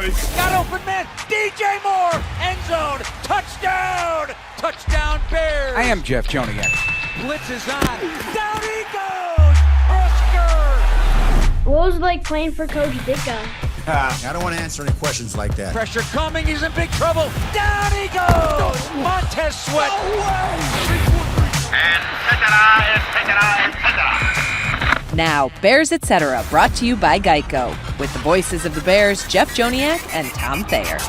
ready? Got open man. DJ Moore. End zone. Touchdown. Touchdown Bears. I am Jeff Joniak. Blitz is on. Down he goes. Oscar. What was it like playing for Coach Ditka? I don't want to answer any questions like that. Pressure coming. He's in big trouble. Down he goes. Montez Sweat. And etc. Now, Bears Etc. brought to you by Geico, with the voices of the Bears, Jeff Joniak and Tom Thayer.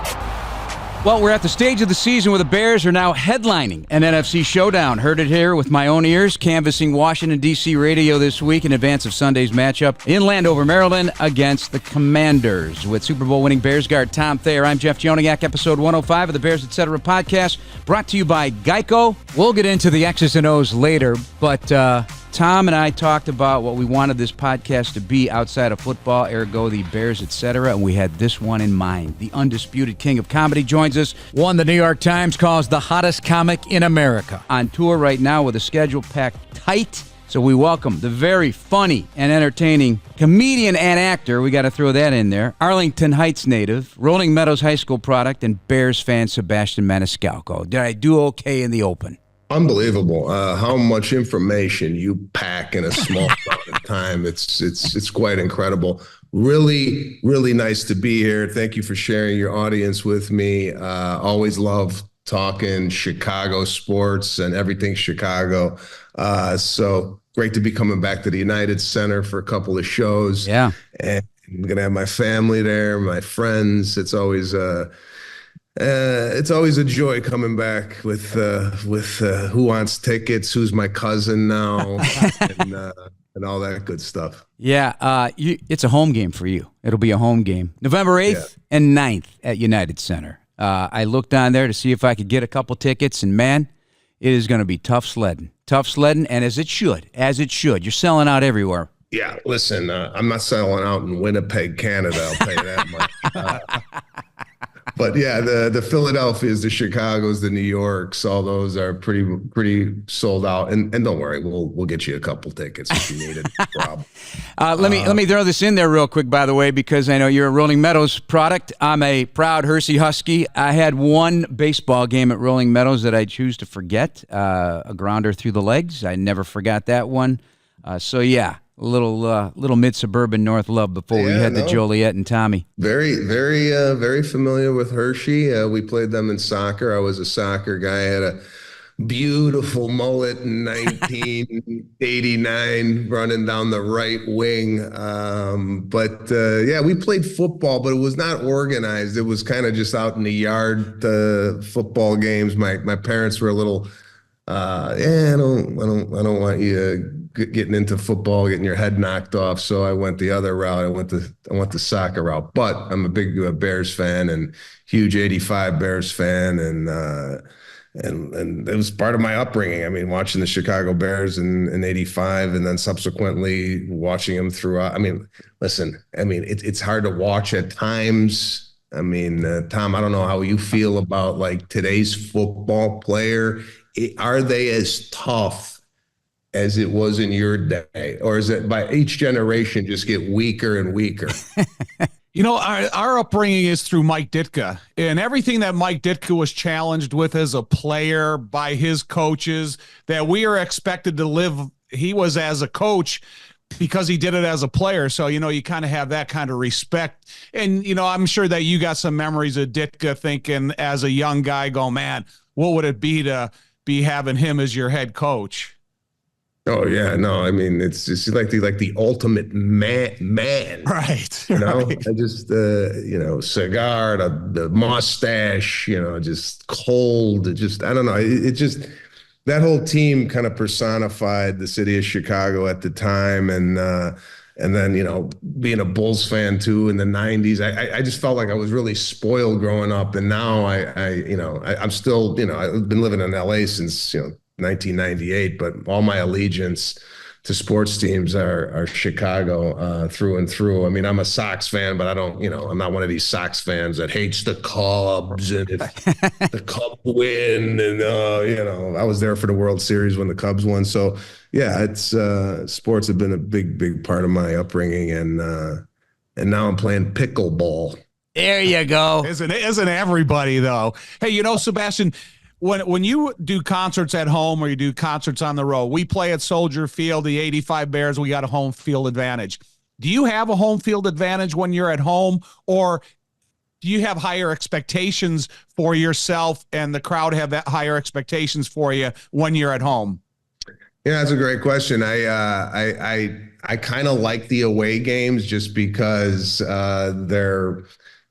Well, we're at the stage of the season where the Bears are now headlining an NFC showdown. Heard it here with my own ears, canvassing Washington, D.C. radio this week in advance of Sunday's matchup in Landover, Maryland, against the Commanders. With Super Bowl winning Bears guard Tom Thayer, I'm Jeff Joniak, episode 105 of the Bears Etc. podcast, brought to you by Geico. We'll get into the X's and O's later, but Tom and I talked about what we wanted this podcast to be outside of football, ergo the Bears, etc., and we had this one in mind. The undisputed king of comedy joins us, one the New York Times calls the hottest comic in America. On tour right now with a schedule packed tight, so we welcome the very funny and entertaining comedian and actor, we got to throw that in there, Arlington Heights native, Rolling Meadows High School product, and Bears fan Sebastian Maniscalco. Did I do okay in the open? Unbelievable how much information you pack in a small amount of time. It's quite incredible. Really, really nice to be here. Thank you for sharing your audience with me. Always love talking Chicago sports and everything Chicago. So great to be coming back to the United Center for a couple of shows. Yeah. And I'm going to have my family there, my friends. It's always a joy coming back with who wants tickets, who's my cousin now, and all that good stuff. Yeah, it's a home game for you. It'll be a home game. November 8th and 9th at United Center. I looked on there to see if I could get a couple tickets, and man, it is going to be tough sledding. Tough sledding, and as it should. You're selling out everywhere. Yeah, listen, I'm not selling out in Winnipeg, Canada, I'll tell you that much. But yeah, the Philadelphias, the Chicagos, the New Yorks, all those are pretty sold out. And don't worry, we'll get you a couple tickets if you need it, Rob. Let me throw this in there real quick, by the way, because I know you're a Rolling Meadows product. I'm a proud Hershey Husky. I had one baseball game at Rolling Meadows that I choose to forget, a grounder through the legs. I never forgot that one. So yeah. A little mid-suburban North love before we head to Joliet and Tommy. Very, very, very familiar with Hershey. We played them in soccer. I was a soccer guy. I had a beautiful mullet in 1989 running down the right wing. We played football, but it was not organized. It was kind of just out in the yard, football games. My parents were a little, I don't want you getting into football, getting your head knocked off. So I went the other route. I went the soccer route, but I'm a big Bears fan and huge 85 Bears fan. And it was part of my upbringing. I mean, watching the Chicago Bears in 85 and then subsequently watching them throughout. I mean, listen, it's hard to watch at times. I mean, Tom, I don't know how you feel about like today's football player. Are they as tough as it was in your day, or is it by each generation just get weaker and weaker? You know, our upbringing is through Mike Ditka, and everything that Mike Ditka was challenged with as a player by his coaches that we are expected to live. He was as a coach because he did it as a player. So, you know, you kind of have that kind of respect. And, you know, I'm sure that you got some memories of Ditka thinking as a young guy, go, man, what would it be to be having him as your head coach? Oh yeah, no, I mean it's just like the ultimate man, right? You know, right. I just cigar, the mustache, just cold. I don't know. It just that whole team kind of personified the city of Chicago at the time, and then being a Bulls fan too in the '90s, I just felt like I was really spoiled growing up, and now I'm still I've been living in LA since 1998, but all my allegiance to sports teams are Chicago through and through. I mean, I'm a Sox fan, but I don't, I'm not one of these Sox fans that hates the Cubs and if the Cubs win. And, I was there for the World Series when the Cubs won. So, yeah, it's sports have been a big, big part of my upbringing. And now I'm playing pickleball. There you go. Isn't everybody though? Hey, Sebastian, when you do concerts at home or you do concerts on the road, we play at Soldier Field, the 85 Bears, we got a home field advantage. Do you have a home field advantage when you're at home, or do you have higher expectations for yourself and the crowd have that higher expectations for you when you're at home? Yeah, that's a great question. I kind of like the away games just because they're,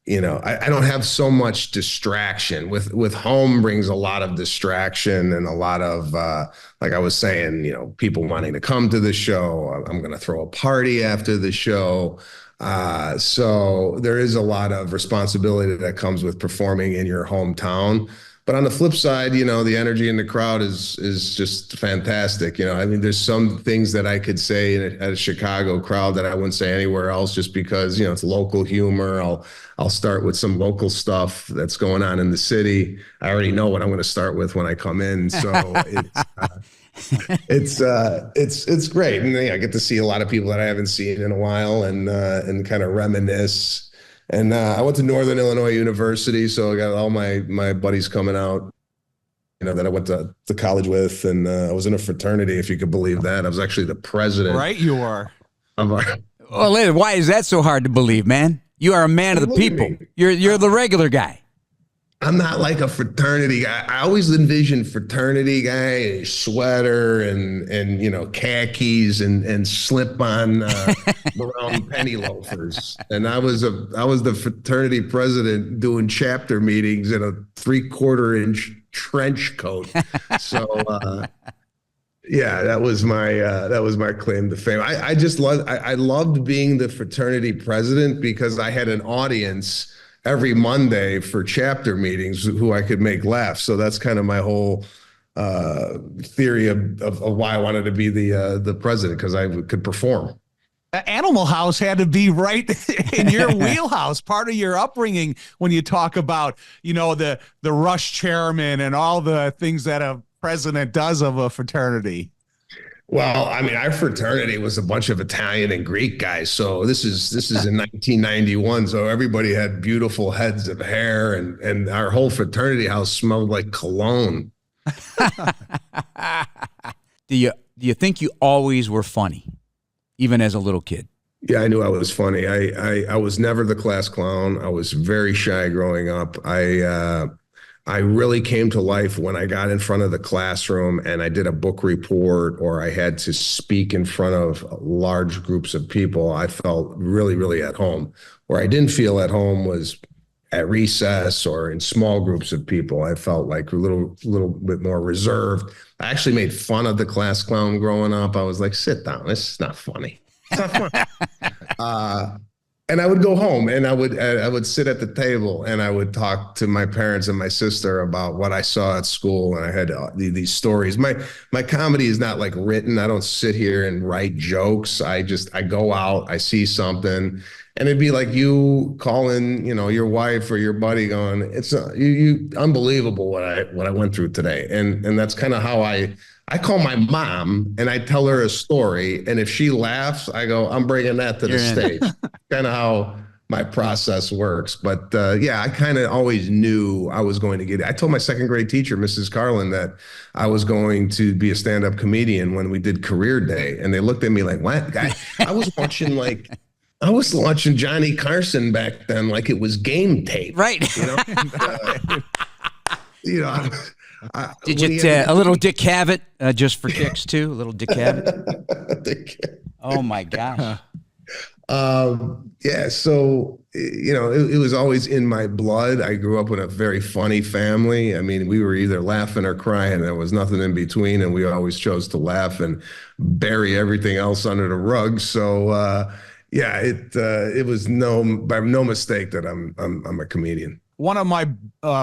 I don't have so much distraction. With home brings a lot of distraction and a lot of, like I was saying, people wanting to come to the show. I'm going to throw a party after the show. So there is a lot of responsibility that comes with performing in your hometown. But on the flip side, the energy in the crowd is just fantastic. There's some things that I could say at a Chicago crowd that I wouldn't say anywhere else, just because it's local humor. I'll start with some local stuff that's going on in the city. I already know what I'm going to start with when I come in, so it's great, and I get to see a lot of people that I haven't seen in a while, and kind of reminisce. And I went to Northern Illinois University, so I got all my buddies coming out, that I went to college with, and I was in a fraternity, if you could believe that. I was actually the president. Right, you are. Well, why is that so hard to believe, man? You are a man of the people. You're the regular guy. I'm not like a fraternity guy. I always envisioned fraternity guy, a sweater and khakis and slip-on brown penny loafers. And I was the fraternity president doing chapter meetings in a 3/4-inch trench coat. So yeah, that was my claim to fame. I loved being the fraternity president because I had an audience every Monday for chapter meetings who I could make laugh. So that's kind of my whole theory of why I wanted to be the president, because I could perform. Animal House had to be right in your wheelhouse, part of your upbringing when you talk about, the Rush chairman and all the things that a president does of a fraternity. Well, our fraternity was a bunch of Italian and Greek guys. So this is in 1991. So everybody had beautiful heads of hair, and our whole fraternity house smelled like cologne. Do you think you always were funny, even as a little kid? Yeah, I knew I was funny. I was never the class clown. I was very shy growing up. I really came to life when I got in front of the classroom and I did a book report, or I had to speak in front of large groups of people. I felt really, really at home. Where I didn't feel at home was at recess or in small groups of people. I felt like a little bit more reserved. I actually made fun of the class clown growing up. I was like, sit down. This is not funny. It's not funny. And I would go home and I would sit at the table and I would talk to my parents and my sister about what I saw at school. And I had these stories. My comedy is not like written. I don't sit here and write jokes. I go out, I see something, and it'd be like you calling, your wife or your buddy going, it's you unbelievable what I went through today. And that's kind of how I call my mom and I tell her a story. And if she laughs, I go, I'm bringing that to the stage. Kind of how my process works. But yeah, I kind of always knew I was going to get it. I told my second grade teacher, Mrs. Carlin, that I was going to be a stand-up comedian when we did career day. And they looked at me like, what? I was watching Johnny Carson back then like it was game tape. Right. Did you a little Dick Cavett just for kicks too? A little Dick Cavett. Oh my gosh. Yeah. So it was always in my blood. I grew up in a very funny family. We were either laughing or crying. There was nothing in between, and we always chose to laugh and bury everything else under the rug. So yeah, it was by no mistake that I'm a comedian. One of my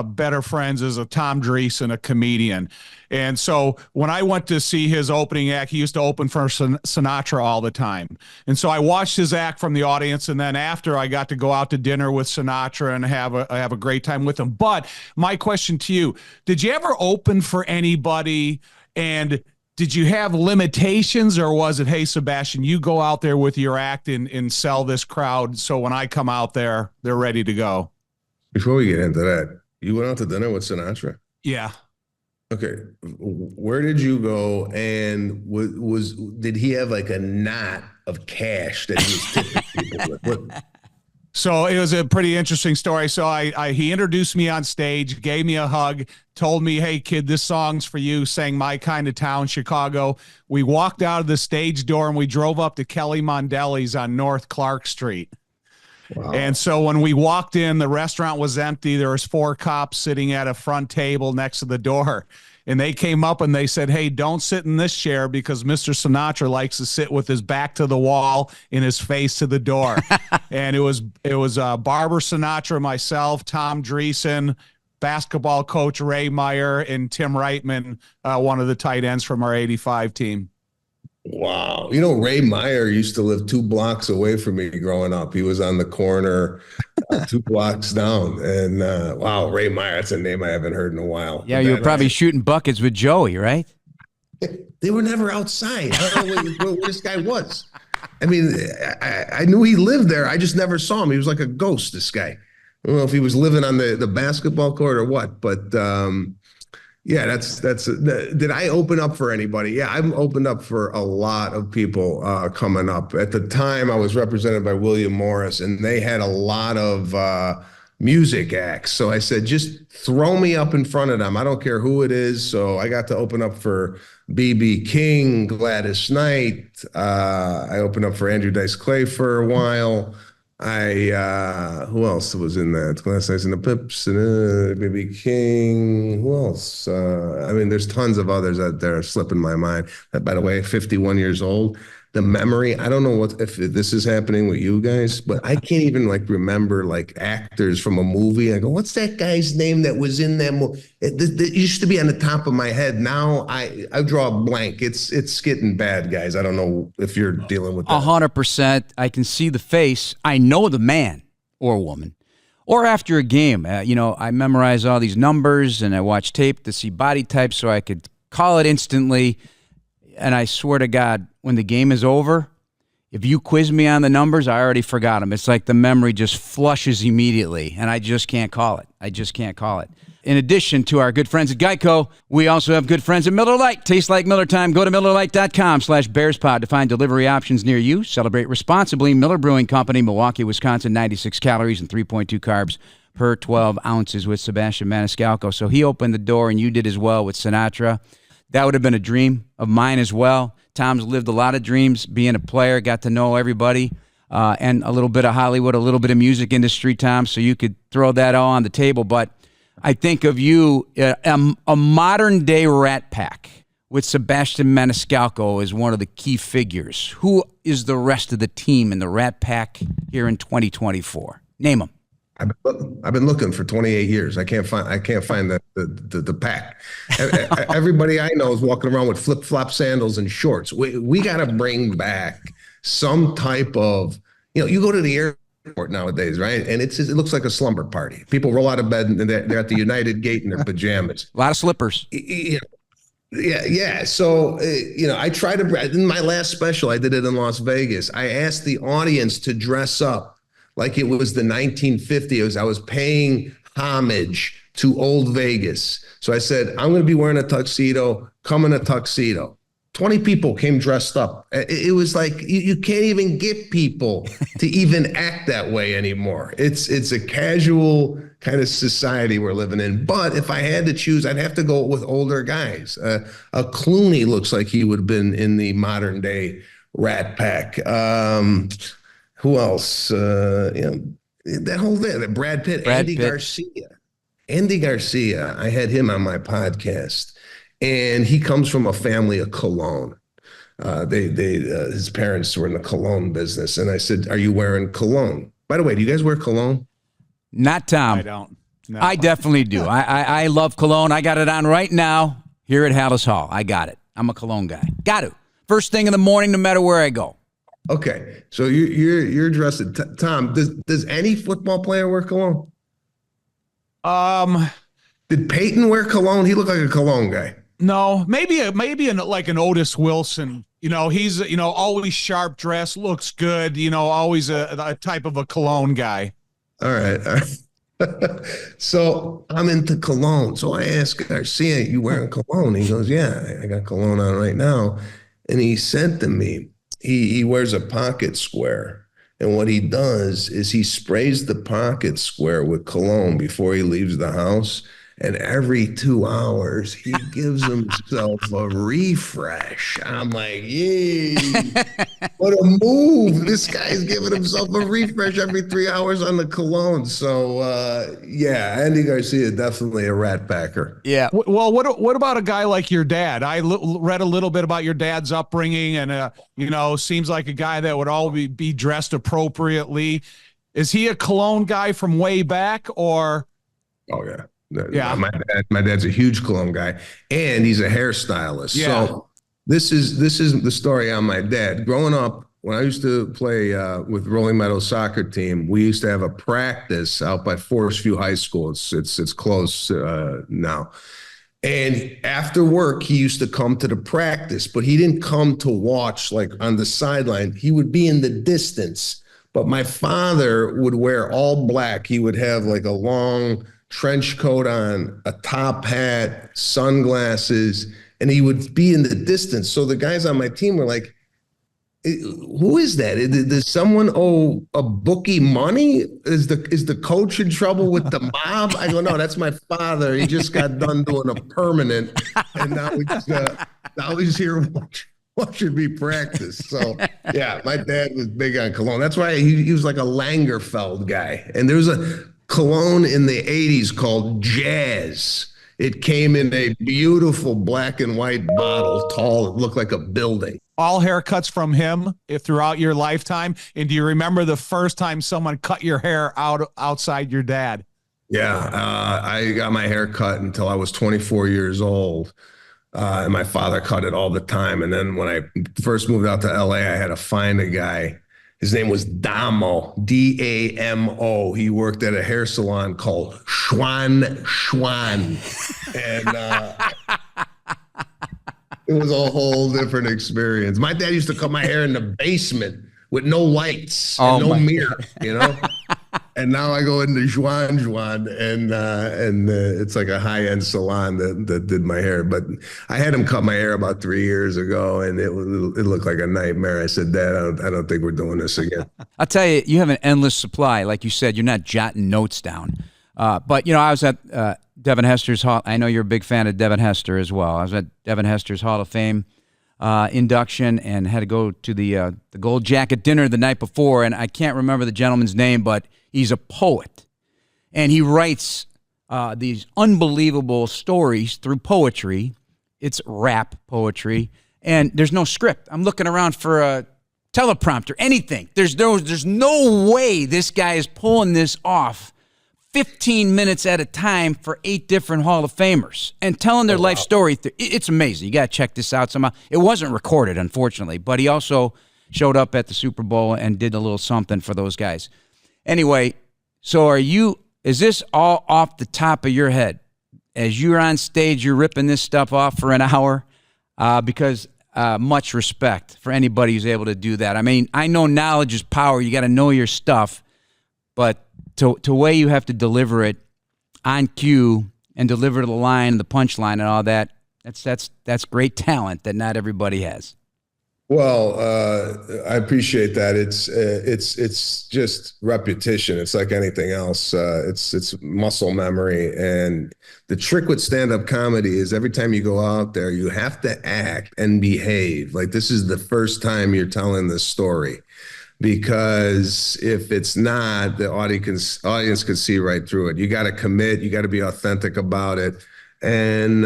better friends is a Tom Dreesen, a comedian. And so when I went to see his opening act, he used to open for Sinatra all the time. And so I watched his act from the audience. And then after, I got to go out to dinner with Sinatra and have a great time with him. But my question to you, did you ever open for anybody and did you have limitations, or was it, hey, Sebastian, you go out there with your act and sell this crowd, so when I come out there, they're ready to go? Before we get into that, you went out to dinner with Sinatra? Yeah. Okay. Where did you go, and did he have like a knot of cash that he was tipping people with? So it was a pretty interesting story. So he introduced me on stage, gave me a hug, told me, hey, kid, this song's for you, sang My Kind of Town, Chicago. We walked out of the stage door and we drove up to Kelly Mondelli's on North Clark Street. Wow. And so when we walked in, the restaurant was empty. There was 4 cops sitting at a front table next to the door. And they came up and they said, hey, don't sit in this chair because Mr. Sinatra likes to sit with his back to the wall and his face to the door. And it was Barbara Sinatra, myself, Tom Dreesen, basketball coach Ray Meyer, and Tim Reitman, one of the tight ends from our 85 team. Wow. You know, Ray Meyer used to live 2 blocks away from me growing up. He was on the corner 2 blocks down. And wow, Ray Meyer, that's a name I haven't heard in a while. Yeah, you were probably shooting buckets with Joey, right? They were never outside. I don't know where this guy was. I mean, I knew he lived there. I just never saw him. He was like a ghost, this guy. I don't know if he was living on the basketball court or what, but yeah, did I open up for anybody? Yeah, I've opened up for a lot of people coming up. At the time, I was represented by William Morris, and they had a lot of music acts. So I said, just throw me up in front of them. I don't care who it is. So I got to open up for B.B. King, Gladys Knight. I opened up for Andrew Dice Clay for a while. Who else was in that? Glass Ice and the Pips, B.B. King. Who else? I mean, there's tons of others out there slipping my mind. By the way, 51 years old. The memory, I don't know if this is happening with you guys, but I can't even like remember like actors from a movie. I go, what's that guy's name that was in that movie? It used to be on the top of my head. Now I draw a blank. It's getting bad, guys. I don't know if you're dealing with that. 100%. I can see the face. I know the man or woman. Or after a game, I memorize all these numbers and I watch tape to see body types so I could call it instantly. And I swear to God, when the game is over, if you quiz me on the numbers, I already forgot them. It's like the memory just flushes immediately, and I just can't call it. In addition to our good friends at Geico, we also have good friends at Miller Lite. Tastes like Miller time. Go to MillerLite.com/BearsPod to find delivery options near you. Celebrate responsibly. Miller Brewing Company, Milwaukee, Wisconsin, 96 calories and 3.2 carbs per 12 ounces with Sebastian Maniscalco. So he opened the door, and you did as well with Sinatra. That would have been a dream of mine as well. Tom's lived a lot of dreams being a player, got to know everybody, and a little bit of Hollywood, a little bit of music industry, Tom, so you could throw that all on the table. But I think of you, a modern-day Rat Pack with Sebastian Maniscalco as one of the key figures. Who is the rest of the team in the Rat Pack here in 2024? Name them. I've been looking for 28 years. I can't find the pack. Everybody I know is walking around with flip-flop sandals and shorts. We got to bring back some type of, you go to the airport nowadays, right? And it looks like a slumber party. People roll out of bed and they're at the United Gate in their pajamas. A lot of slippers. Yeah. So, I try to, in my last special, I did it in Las Vegas. I asked the audience to dress up like it was the 1950s. I was paying homage to old Vegas. So I said, I'm going to be wearing a tuxedo, come in a tuxedo. 20 people came dressed up. It was like, you can't even get people to even act that way anymore. It's a casual kind of society we're living in. But if I had to choose, I'd have to go with older guys. A Clooney looks like he would have been in the modern day Rat Pack. Who else? That whole thing, Brad Pitt, Andy Garcia. I had him on my podcast, and he comes from a family of cologne. His parents were in the cologne business, and I said, "Are you wearing cologne?" By the way, do you guys wear cologne? Not Tom. I don't. No. I definitely do. I love cologne. I got it on right now here at Hallis Hall. I got it. I'm a cologne guy. Got to. First thing in the morning, no matter where I go. Okay, so you're dressed. Tom, does any football player wear cologne? Um, Did Peyton wear cologne? He looked like a cologne guy. No, maybe like an Otis Wilson. He's always sharp dressed, looks good. Always a type of a cologne guy. All right. So I'm into cologne. So I asked Garcia, "You wearing cologne?" He goes, "Yeah, I got cologne on right now." And he said to me, he wears a pocket square. And what he does is he sprays the pocket square with cologne before he leaves the house. And every 2 hours, he gives himself a refresh. I'm like, yay, what a move. This guy's giving himself a refresh every 3 hours on the cologne. So, yeah, Andy Garcia, definitely a rat packer. Yeah. Well, what about a guy like your dad? I read a little bit about your dad's upbringing, and, seems like a guy that would always be dressed appropriately. Is he a cologne guy from way back, or? Oh, yeah. Yeah, my dad's a huge cologne guy, and he's a hairstylist. Yeah. So this is the story on my dad. Growing up, when I used to play with Rolling Meadows soccer team, we used to have a practice out by Forest View High School. It's closed now. And after work, he used to come to the practice, but he didn't come to watch like on the sideline. He would be in the distance. But my father would wear all black. He would have like a long trench coat on, a top hat, sunglasses, and he would be in the distance. So the guys on my team were like, "Who is that? Does someone owe a bookie money? Is the coach in trouble with the mob?" I go, "No, that's my father. He just got done doing a permanent, and now he's here watching me practice." So yeah, my dad was big on cologne. That's why he was like a Langerfeld guy. And there was a cologne in the 80s called Jazz. It came in a beautiful black and white bottle, tall. It looked like a building. All haircuts from him throughout your lifetime. And do you remember the first time someone cut your hair outside your dad? Yeah, I got my hair cut until I was 24 years old. And my father cut it all the time. And then when I first moved out to LA, I had to find a guy. His name was Damo, Damo. He worked at a hair salon called Schwan. And it was a whole different experience. My dad used to cut my hair in the basement with no lights and no mirror, And now I go into Juan, and it's like a high-end salon that did my hair. But I had him cut my hair about 3 years ago, and it looked like a nightmare. I said, "Dad, I don't think we're doing this again." I'll tell you, you have an endless supply. Like you said, you're not jotting notes down. But, I was at Devin Hester's Hall. I know you're a big fan of Devin Hester as well. I was at Devin Hester's Hall of Fame induction and had to go to the Gold Jacket dinner the night before, and I can't remember the gentleman's name, but he's a poet, and he writes these unbelievable stories through poetry. It's rap poetry, and there's no script. I'm looking around for a teleprompter, anything. There's no way this guy is pulling this off 15 minutes at a time for 8 different Hall of Famers and telling their life story. It's amazing. You got to check this out somehow. It wasn't recorded, unfortunately, but he also showed up at the Super Bowl and did a little something for those guys. Anyway, so is this all off the top of your head? As you're on stage, you're ripping this stuff off for an hour? Because much respect for anybody who's able to do that. I mean, I know knowledge is power. You got to know your stuff, but to way you have to deliver it on cue and deliver the line, the punchline, and all that, that's great talent that not everybody has. Well, I appreciate that. It's just repetition. It's like anything else. It's muscle memory. And the trick with stand-up comedy is every time you go out there, you have to act and behave. Like this is the first time you're telling this story. Because if it's not, the audience can see right through it. You got to commit. You got to be authentic about it. And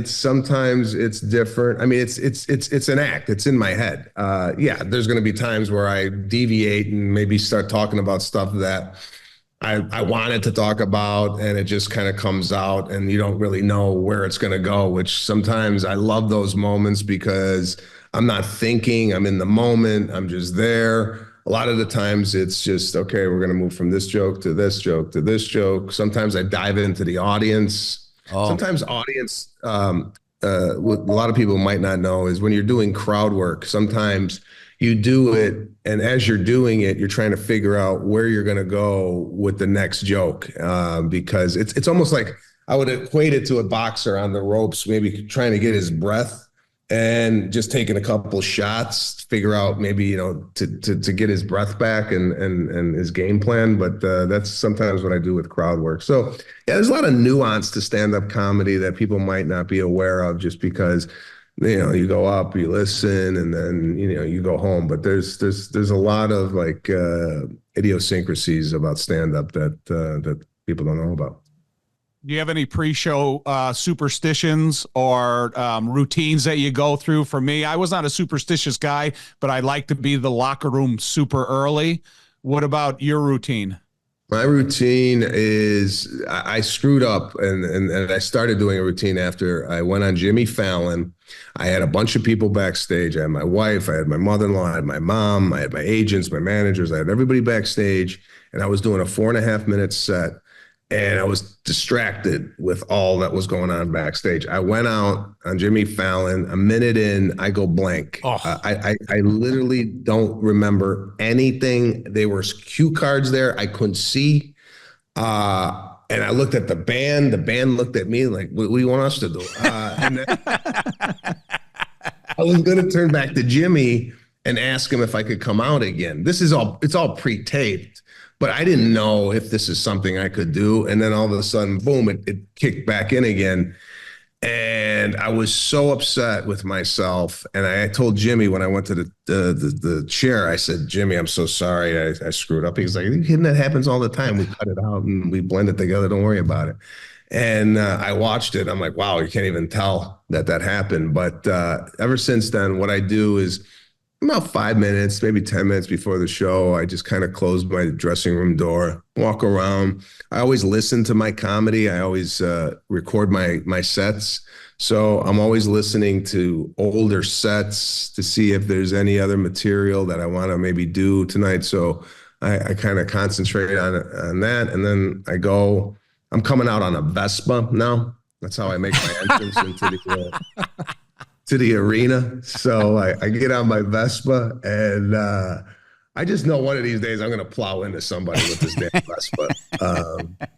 sometimes it's different. I mean, it's an act. It's in my head. There's going to be times where I deviate and maybe start talking about stuff that I wanted to talk about, and it just kind of comes out, and you don't really know where it's going to go. Which sometimes I love those moments because I'm not thinking. I'm in the moment. I'm just there. A lot of the times it's just, okay, we're going to move from this joke to this joke to this joke. Sometimes I dive into the audience. sometimes audience, what a lot of people might not know is when you're doing crowd work, sometimes you do it, and as you're doing it, you're trying to figure out where you're going to go with the next joke, because it's almost like I would equate it to a boxer on the ropes, maybe trying to get his breath and just taking a couple shots, figure out maybe, to get his breath back and his game plan. But that's sometimes what I do with crowd work. So yeah, there's a lot of nuance to stand-up comedy that people might not be aware of just because, you go up, you listen, and then, you go home. But there's a lot of like idiosyncrasies about stand-up that people don't know about. Do you have any pre-show superstitions or routines that you go through? For me, I was not a superstitious guy, but I like to be the locker room super early. What about your routine? My routine is I screwed up and I started doing a routine after I went on Jimmy Fallon. I had a bunch of people backstage. I had my wife, I had my mother-in-law, I had my mom, I had my agents, my managers, I had everybody backstage, and I was doing a 4.5-minute set. And I was distracted with all that was going on backstage. I went out on Jimmy Fallon. A minute in, I go blank. I literally don't remember anything. There were cue cards there I couldn't see. And I looked at the band. The band looked at me like, what do you want us to do? And then I was going to turn back to Jimmy and ask him if I could come out again. It's all pre-taped. But I didn't know if this is something I could do. And then all of a sudden, boom, it kicked back in again. And I was so upset with myself. And I told Jimmy when I went to the chair, I said, Jimmy, I'm so sorry I screwed up. He's like, that happens all the time. We cut it out and we blend it together. Don't worry about it. And I watched it. I'm like, wow, you can't even tell that happened. But ever since then, what I do is, about 5 minutes, maybe 10 minutes before the show, I just kind of close my dressing room door, walk around. I always listen to my comedy. I always record my sets. So I'm always listening to older sets to see if there's any other material that I want to maybe do tonight. So I kind of concentrate on that. And then I'm coming out on a Vespa now. That's how I make my entrance to the arena. So I get on my Vespa and I just know one of these days I'm going to plow into somebody with this damn Vespa.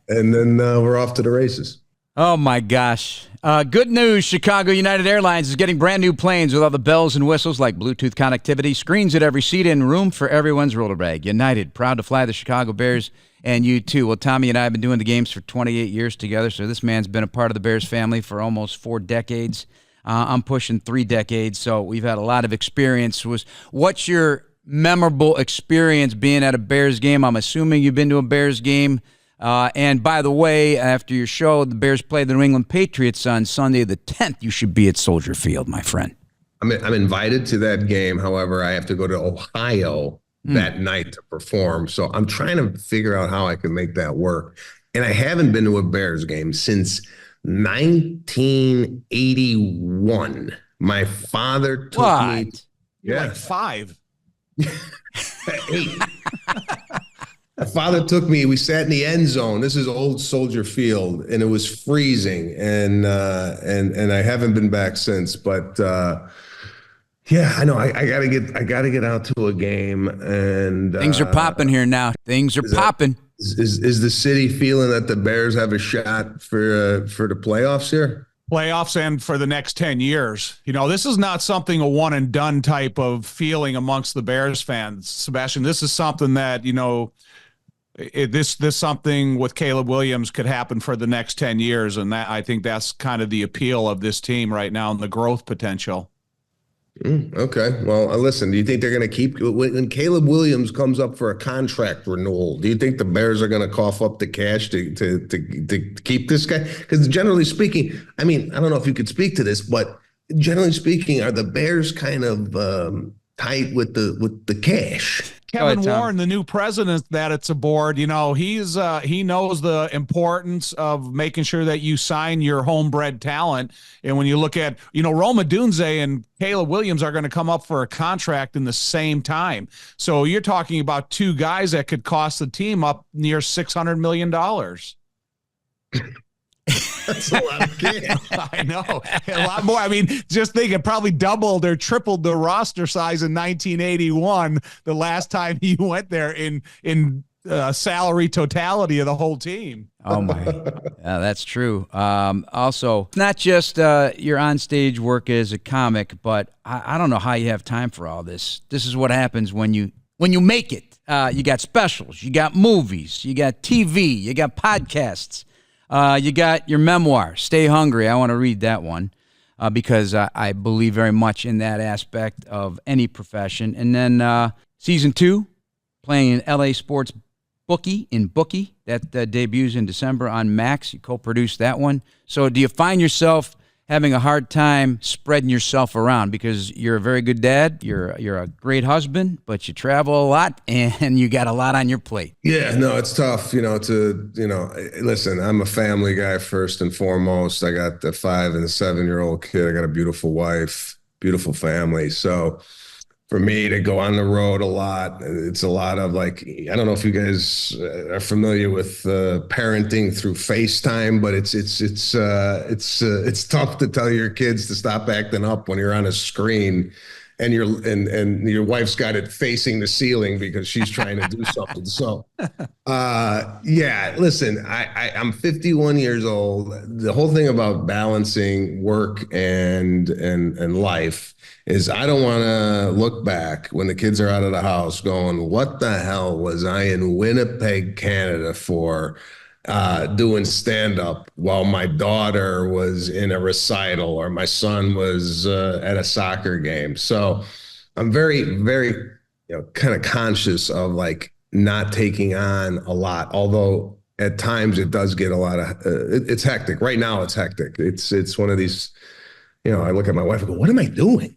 And then we're off to the races. Oh, my gosh. Good news. Chicago United Airlines is getting brand new planes with all the bells and whistles like Bluetooth connectivity, screens at every seat, and room for everyone's roller bag. United, proud to fly the Chicago Bears, and you too. Well, Tommy and I have been doing the games for 28 years together, so this man's been a part of the Bears family for almost 4 decades. I'm pushing 3 decades, so we've had a lot of experience. What's your memorable experience being at a Bears game? I'm assuming you've been to a Bears game. And by the way, after your show, the Bears play the New England Patriots on Sunday the 10th. You should be at Soldier Field, my friend. I'm invited to that game. However, I have to go to Ohio that night to perform. So I'm trying to figure out how I can make that work. And I haven't been to a Bears game since 1981. My father took me. You're like 5. 8. My father took me. We sat in the end zone. This is old Soldier Field, and it was freezing. And I haven't been back since. But yeah, I know. I gotta get out to a game. And things are popping here now. Things are popping. Is the city feeling that the Bears have a shot for the playoffs here? Playoffs and for the next 10 years. This is not something a one and done type of feeling amongst the Bears fans, Sebastian. This is something that, this something with Caleb Williams could happen for the next 10 years. And I think that's kind of the appeal of this team right now and the growth potential. Okay. Well, listen, do you think they're going to keep when Caleb Williams comes up for a contract renewal? Do you think the Bears are going to cough up the cash to keep this guy? Because generally speaking, I mean, I don't know if you could speak to this, but generally speaking, are the Bears kind of tight with the cash? Kevin Warren, the new president that it's aboard, he knows the importance of making sure that you sign your homebred talent. And when you look at, Rome Odunze and Caleb Williams are going to come up for a contract in the same time. So you're talking about 2 guys that could cost the team up near $600 million. That's a lot of kids. I know. A lot more. I mean, just think it probably doubled or tripled the roster size in 1981, the last time he went there in salary totality of the whole team. Oh my, yeah, that's true. Also, not just your onstage work as a comic, but I don't know how you have time for all this. This is what happens when you make it. You got specials, you got movies, you got TV, you got podcasts, you got your memoir, Stay Hungry. I want to read that one because I believe very much in that aspect of any profession. And then season 2, playing in LA Sports Bookie that debuts in December on Max. You co-produced that one. So do you find yourself having a hard time spreading yourself around because you're a very good dad, you're a great husband, but you travel a lot and you got a lot on your plate? Yeah, no, it's tough, listen, I'm a family guy first and foremost. I got a 5 and a 7-year-old kid. I got a beautiful wife, beautiful family. So for me to go on the road a lot, it's a lot of I don't know if you guys are familiar with parenting through FaceTime, but it's tough to tell your kids to stop acting up when you're on a screen and your wife's got it facing the ceiling because she's trying to do something. So, yeah, listen, I'm 51 years old. The whole thing about balancing work and life is I don't want to look back when the kids are out of the house going, what the hell was I in Winnipeg, Canada for doing stand-up while my daughter was in a recital or my son was at a soccer game. So I'm very, very, kind of conscious of not taking on a lot, although at times it does get a lot of, it's hectic. Right now it's hectic. It's one of these, I look at my wife and go, what am I doing?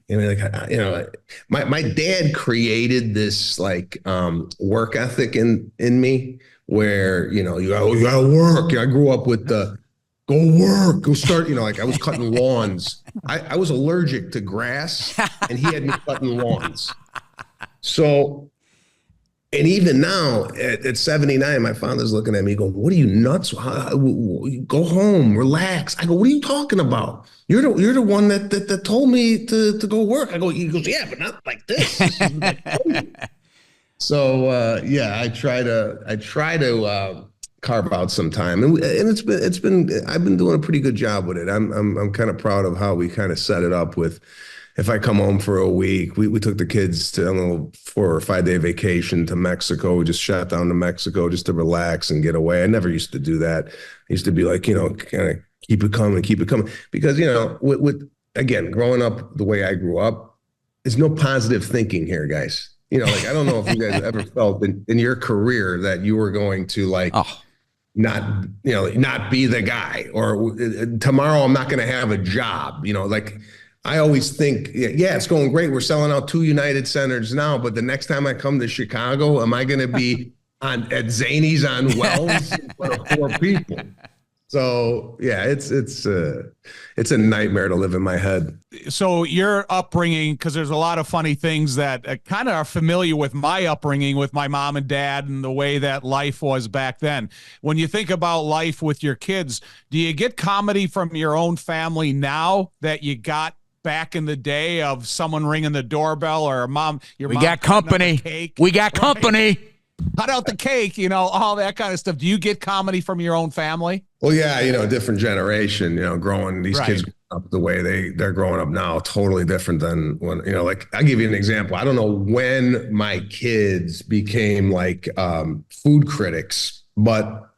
My dad created this work ethic in me where, you gotta work. I grew up with the go work, go start, I was cutting lawns. I was allergic to grass and he had me cutting lawns. So, and even now at 79, my father's looking at me going, what are you nuts? Go home, relax. I go, what are you talking about? You're the one that told me to go work. He goes, yeah, but not like this. So yeah, I try to carve out some time, and it's been I've been doing a pretty good job with it. I'm kind of proud of how we kind of set it up with. If I come home for a week, we took the kids to a little 4 or 5 day vacation to Mexico. We just shot down to Mexico just to relax and get away. I never used to do that. I used to be kind of keep it coming. Because, with again, growing up the way I grew up, there's no positive thinking here, guys. I don't know if you guys ever felt in your career that you were going to not be the guy, or tomorrow I'm not going to have a job, I always think, yeah, it's going great. We're selling out 2 United Centers now, but the next time I come to Chicago, am I going to be at Zany's on Wells in front of 4 people? So yeah, it's a nightmare to live in my head. So your upbringing, because there's a lot of funny things that kind of are familiar with my upbringing with my mom and dad and the way that life was back then. When you think about life with your kids, do you get comedy from your own family now that you got back in the day of someone ringing the doorbell or a mom? We got company. We got company. Cut out the cake, all that kind of stuff. Do you get comedy from your own family? Well, yeah, different generation, growing these kids up the way they're growing up now, totally different than when, I'll give you an example. I don't know when my kids became food critics, but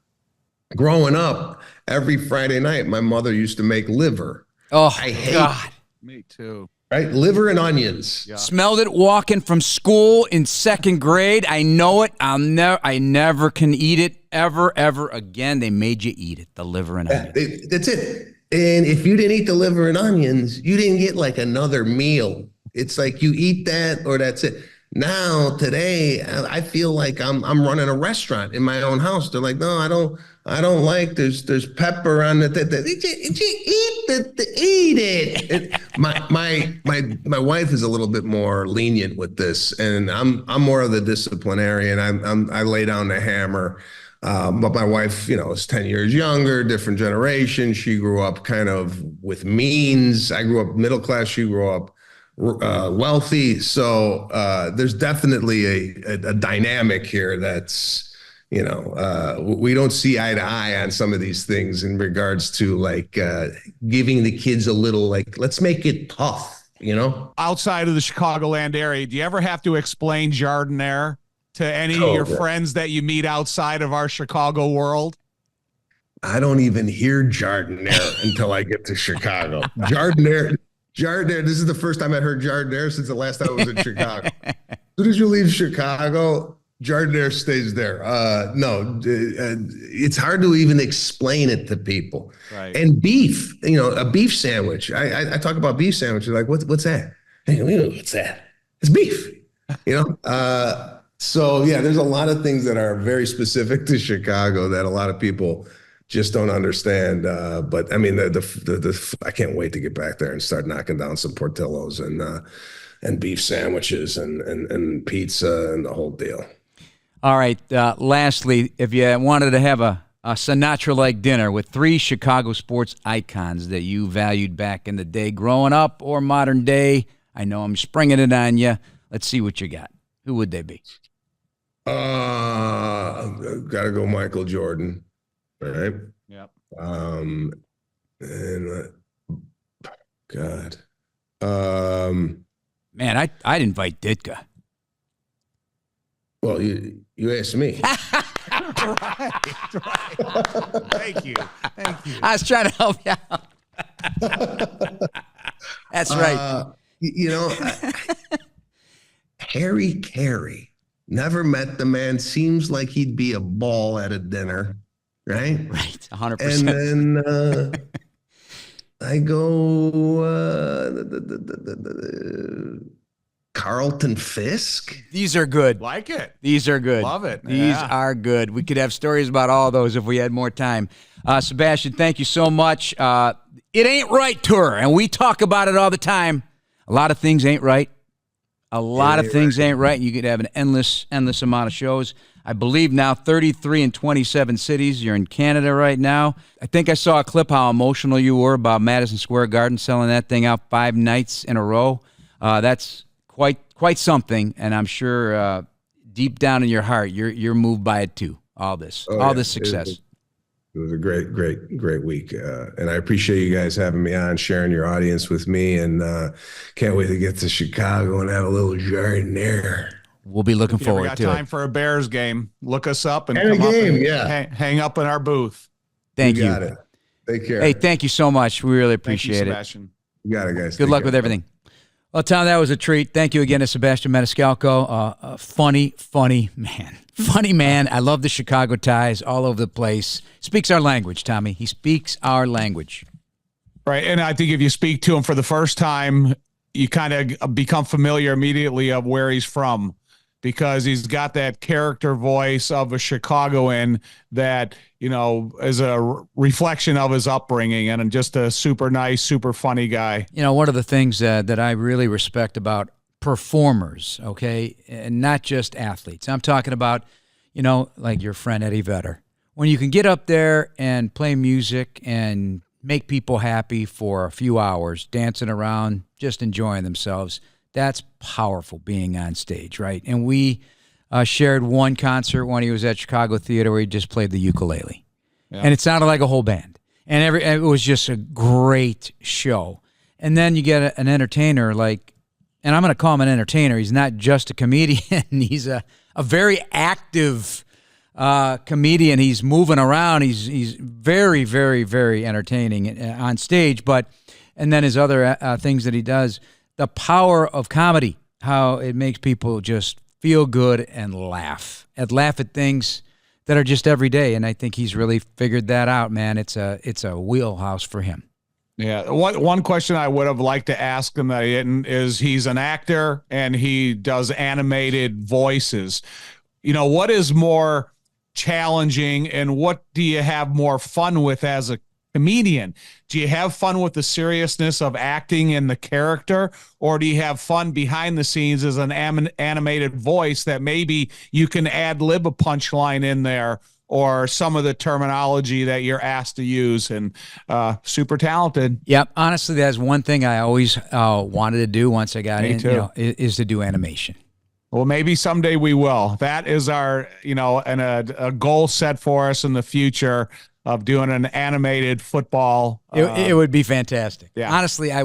growing up, every Friday night, my mother used to make liver. Oh, I hate God. Me too. Right? Liver and onions. Yeah. Smelled it walking from school in 2nd grade. I know it. I never can eat it ever again. They made you eat it, the liver and onions. That's it. And if you didn't eat the liver and onions, you didn't get another meal. It's you eat that or that's it. Now, today, I feel like I'm running a restaurant in my own house. They're like, no, I don't like, there's pepper on it. Eat it. My wife is a little bit more lenient with this, and I'm more of the disciplinarian. I lay down the hammer. But my wife, is 10 years younger, different generation. She grew up kind of with means. I grew up middle class. She grew up wealthy. So there's definitely a dynamic here that's, we don't see eye to eye on some of these things in regards to like giving the kids a little, like, let's make it tough, Outside of the Chicagoland area, do you ever have to explain Jardinaire to any of your friends that you meet outside of our Chicago world? I don't even hear Jardinaire until I get to Chicago. Jardinaire, this is the first time I heard Jardinaire since the last time I was in Chicago. As soon as you leave Chicago, Jardinaire stays there. It's hard to even explain it to people. Right. And beef, a beef sandwich. I talk about beef sandwiches, like, what's that? Hey, what's that? It's beef, So yeah, there's a lot of things that are very specific to Chicago that a lot of people just don't understand. But I mean, I can't wait to get back there and start knocking down some Portillos and beef sandwiches and pizza and the whole deal. All right. Lastly, if you wanted to have a Sinatra-like dinner with 3 Chicago sports icons that you valued back in the day, growing up or modern day, I know I'm springing it on you. Let's see what you got. Who would they be? Gotta go Michael Jordan. All right. Yep. God. Man, I'd invite Ditka. Well, you asked me. Right. Thank you. I was trying to help you out. That's right. Harry Carey. Never met the man. Seems like he'd be a ball at a dinner, right? Right, 100%. And then I go Carlton Fisk. These are good. Like it. These are good. Love it. These are good. We could have stories about all those if we had more time. Sebastian, thank you so much. It Ain't Right tour, and we talk about it all the time. A lot of things ain't right. A lot of things ain't right. You could have an endless amount of shows. I believe now 33 in 27 cities. You're in Canada right now. I think I saw a clip how emotional you were about Madison Square Garden selling that thing out 5 nights in a row. That's quite something, and I'm sure deep down in your heart, you're moved by it too. All this success. It was a great week, and I appreciate you guys having me on, sharing your audience with me, and can't wait to get to Chicago and have a little Jardinaire. We'll be looking If you forward got to time it. for a Bears game, look us up and And come a game, up and yeah. hang up in our booth. Thank You you. got it. Take care. Hey, thank you so much. We really Thank you, appreciate it. Sebastian. You got it, guys. Good Take luck care. with everything. Well, Tom, that was a treat. Thank you again to Sebastian Maniscalco. A funny man. Funny man. I love the Chicago ties all over the place. Speaks our language, Tommy. He speaks our language. Right. And I think if you speak to him for the first time, you kind of become familiar immediately of where he's from, because he's got that character voice of a Chicagoan that, is a reflection of his upbringing, and just a super nice, super funny guy. One of the things that I really respect about performers, okay, and not just athletes. I'm talking about, like your friend Eddie Vedder. When you can get up there and play music and make people happy for a few hours, dancing around, just enjoying themselves, that's powerful being on stage, right? And we shared one concert when he was at Chicago Theater where he just played the ukulele. Yeah. And it sounded like a whole band. And it was just a great show. And then you get an entertainer like, and I'm going to call him an entertainer. He's not just a comedian. He's a very active comedian. He's moving around. He's very, very, very entertaining on stage. And then his other things that he does, the power of comedy, how it makes people just feel good and laugh at things that are just every day. And I think he's really figured that out, man. It's a wheelhouse for him. Yeah. One question I would have liked to ask him that I didn't is, he's an actor and he does animated voices. What is more challenging, and what do you have more fun with as a comedian? Do you have fun with the seriousness of acting and the character, or do you have fun behind the scenes as an animated voice that maybe you can ad lib a punchline in there, or some of the terminology that you're asked to use, and super talented. Yep. Honestly, that's one thing I always wanted to do once I got Me in, too. is to do animation. Well, maybe someday we will. That is our, and a goal set for us in the future of doing an animated football. It would be fantastic. Yeah. Honestly, I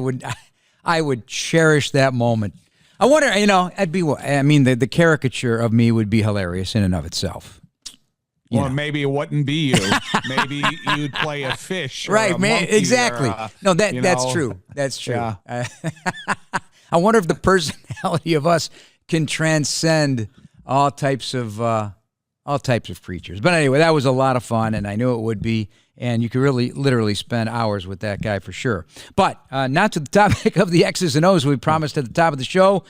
would cherish that moment. I wonder, the caricature of me would be hilarious in and of itself. Or maybe it wouldn't be you. Maybe you'd play a fish, or Right, a man. monkey, Exactly. or That's true. That's true. Yeah. I wonder if the personality of us can transcend all types of creatures. But anyway, that was a lot of fun, and I knew it would be. And you could really, literally spend hours with that guy for sure. But not to the topic of the X's and O's we promised at the top of the show,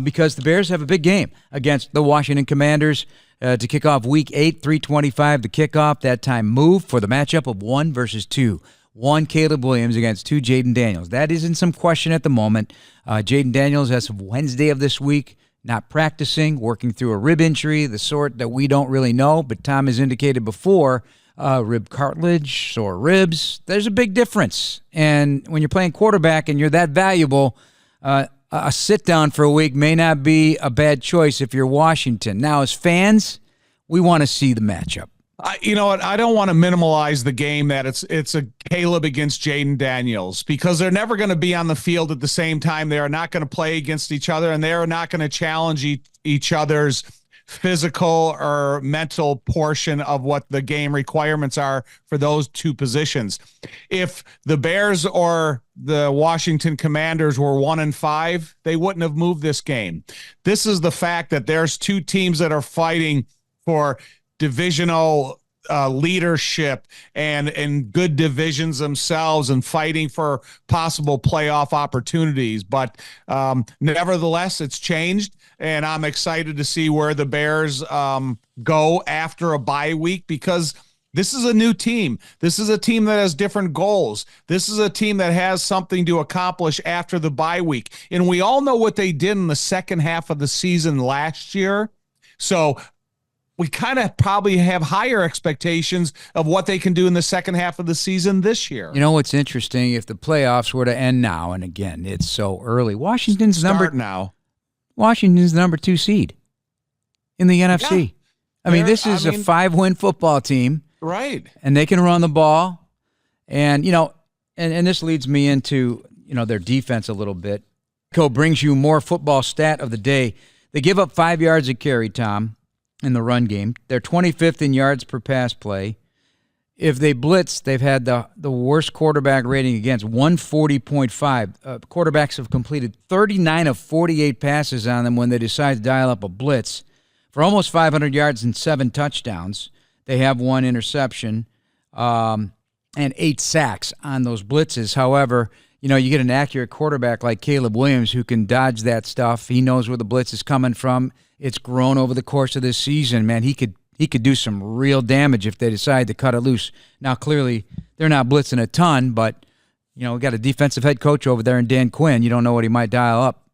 because the Bears have a big game against the Washington Commanders to kick off Week 8, 3:25 the kickoff. That time moved for the matchup of 1 versus 2. 1 Caleb Williams against 2 Jaden Daniels. That is in some question at the moment. Jaden Daniels, as of Wednesday of this week, not practicing, working through a rib injury, the sort that we don't really know, but Tom has indicated before, rib cartilage, sore ribs, there's a big difference. And when you're playing quarterback and you're that valuable, a sit-down for a week may not be a bad choice if you're Washington. Now, as fans, we want to see the matchup. You know what? I don't want to minimize the game that it's a Caleb against Jaden Daniels, because they're never going to be on the field at the same time. They are not going to play against each other, and they are not going to challenge each other's physical or mental portion of what the game requirements are for those two positions. If the Bears or the Washington Commanders were 1-5, they wouldn't have moved this game. This is the fact that there's two teams that are fighting for divisional leadership and good divisions themselves, and fighting for possible playoff opportunities. But nevertheless, it's changed, and I'm excited to see where the Bears go after a bye week, because this is a new team. This is a team that has different goals. This is a team that has something to accomplish after the bye week. And we all know what they did in the second half of the season last year. So we kind of probably have higher expectations of what they can do in the second half of the season this year. You know what's interesting? If the playoffs were to end now, and again, it's so early, Washington's the number 2 seed in the NFC. Yeah. I mean, this is a 5-win football team. Right. And they can run the ball. And, and this leads me into, their defense a little bit. Brings you more football stat of the day. They give up 5 yards a carry, Tom, in the run game. They're 25th in yards per pass play. If they blitz, they've had the worst quarterback rating against, 140.5. Quarterbacks have completed 39 of 48 passes on them when they decide to dial up a blitz for almost 500 yards and 7 touchdowns. They have 1 interception and 8 sacks on those blitzes. However, you get an accurate quarterback like Caleb Williams who can dodge that stuff. He knows where the blitz is coming from. It's grown over the course of this season, man. He could do some real damage if they decide to cut it loose. Now, clearly, they're not blitzing a ton, but, we got a defensive head coach over there in Dan Quinn. You don't know what he might dial up.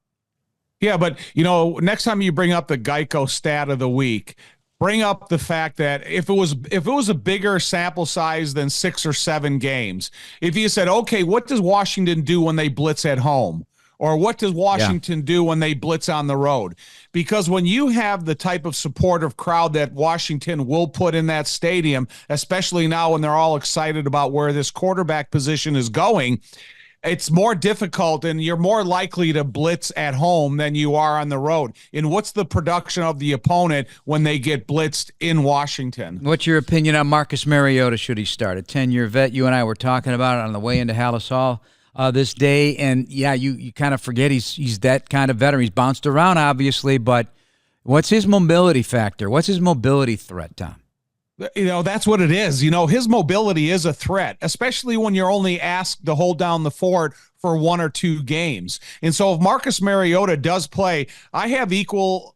Yeah, but, next time you bring up the Geico stat of the week, bring up the fact that if it was a bigger sample size than 6 or 7 games, if you said, okay, what does Washington do when they blitz at home? Or what does Washington do when they blitz on the road? Because when you have the type of supportive crowd that Washington will put in that stadium, especially now when they're all excited about where this quarterback position is going, it's more difficult, and you're more likely to blitz at home than you are on the road. And what's the production of the opponent when they get blitzed in Washington? What's your opinion on Marcus Mariota? Should he start? A 10-year vet. You and I were talking about it on the way into Hallis Hall this day, and you kind of forget he's that kind of veteran. He's bounced around, obviously, but what's his mobility factor? What's his mobility threat, Tom? That's what it is. His mobility is a threat, especially when you're only asked to hold down the fort for 1 or 2 games. And so if Marcus Mariota does play, I have equal